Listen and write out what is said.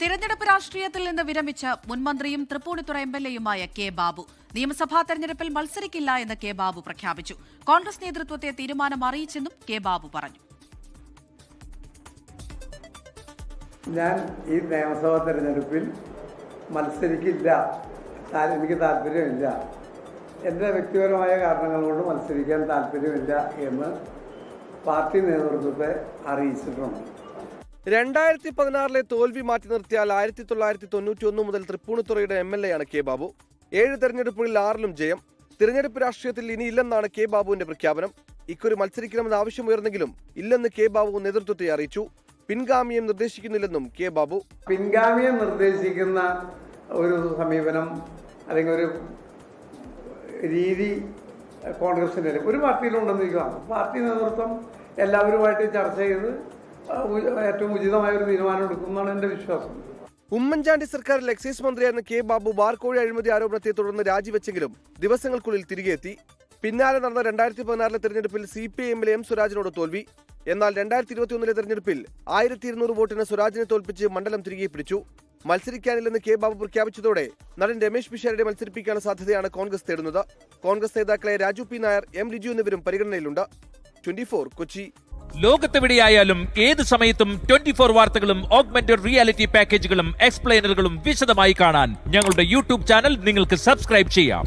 തിരഞ്ഞെടുപ്പ് രാഷ്ട്രീയത്തിൽ നിന്ന് വിരമിച്ച് മുൻമന്ത്രിയും തൃപ്പൂണിത്തുറ എംഎൽഎയുമായ കെ ബാബു നിയമസഭാ തെരഞ്ഞെടുപ്പിൽ മത്സരിക്കില്ല എന്ന് കെ ബാബു പ്രഖ്യാപിച്ചു. കോൺഗ്രസ് നേതൃത്വത്തെ തീരുമാനം അറിയിച്ചെന്നും കെ ബാബു പറഞ്ഞു. ഞാൻ ഈ നിയമസഭാ തെരഞ്ഞെടുപ്പിൽ മത്സരിക്കില്ല, എനിക്ക് താല്പര്യമില്ല, എൻ്റെ വ്യക്തിപരമായ കാരണങ്ങൾ കൊണ്ട് മത്സരിക്കാൻ താല്പര്യമില്ല എന്ന് പാർട്ടി നേതൃത്വത്തെ അറിയിച്ചിട്ടുണ്ട്. 2016 തോൽവി മാറ്റി നിർത്തിയാൽ 1991 മുതൽ തൃപ്പൂണിത്തുറയുടെ എംഎൽഎയാണ് കെ ബാബു. 7 തെരഞ്ഞെടുപ്പുകളിൽ 6ലും ജയം. തിരഞ്ഞെടുപ്പ് രാഷ്ട്രീയത്തിൽ ഇനിയില്ലെന്നാണ് കെ ബാബുവിന്റെ പ്രഖ്യാപനം. ഇക്കുറി മത്സരിക്കണമെന്ന് ആവശ്യമുയർന്നെങ്കിലും ഇല്ലെന്ന് കെ ബാബു നേതൃത്വത്തെ അറിയിച്ചു. പിൻഗാമിയെ നിർദ്ദേശിക്കുന്നില്ലെന്നും കെ ബാബു. പിൻഗാമിയെ നിർദ്ദേശിക്കുന്ന ഒരു സമീപനം അല്ലെങ്കിൽ ഒരു രീതി കോൺഗ്രസിന്റെ ഒരു പാർട്ടിയിലുണ്ടെന്നിരിക്കുകയാണ്. പാർട്ടി നേതൃത്വം എല്ലാവരുമായിട്ട് ചർച്ച ചെയ്ത് ഏറ്റവും ഉചിതമായ ഒരു തീരുമാനം എടുക്കുമെന്നാണ് എന്റെ വിശ്വാസം. ഉമ്മൻചാണ്ടി സർക്കാരിൽ എക്സൈസ് മന്ത്രിയായിരുന്ന കെ ബാബു ബാർക്കോഴി അഴിമതി ആരോപണത്തെ തുടർന്ന് രാജിവെച്ചെങ്കിലും ദിവസങ്ങൾക്കുള്ളിൽ തിരികെ എത്തി. പിന്നാലെ നടന്ന 2016 തെരഞ്ഞെടുപ്പിൽ CPIM-ലെ എം സ്വരാജിനോട് തോൽവി. എന്നാൽ 2021 തെരഞ്ഞെടുപ്പിൽ 1200 വോട്ടിന് സ്വരാജിനെ തോൽപ്പിച്ച് മണ്ഡലം തിരികെ പിടിച്ചു. മത്സരിക്കാനില്ലെന്ന് കെ ബാബു പ്രഖ്യാപിച്ചതോടെ നടൻ രമേശ് പിഷാരടിയെ മത്സരിപ്പിക്കാനുള്ള സാധ്യതയാണ് കോൺഗ്രസ് തേടുന്നത്. കോൺഗ്രസ് നേതാക്കളെ രാജു പി നായർ, എം ലിജു എന്നിവരും പരിഗണനയിലുണ്ട്. 24 കൊച്ചി. ലോകത്തെവിടെയായാലും ഏത് സമയത്തും 24 വാർത്തകളും ഓഗ്മെന്റഡ് റിയാലിറ്റി പാക്കേജുകളും എക്സ്പ്ലെയിനറുകളും വിശദമായി കാണാൻ ഞങ്ങളുടെ യൂട്യൂബ് ചാനൽ നിങ്ങൾക്ക് സബ്സ്ക്രൈബ് ചെയ്യാം.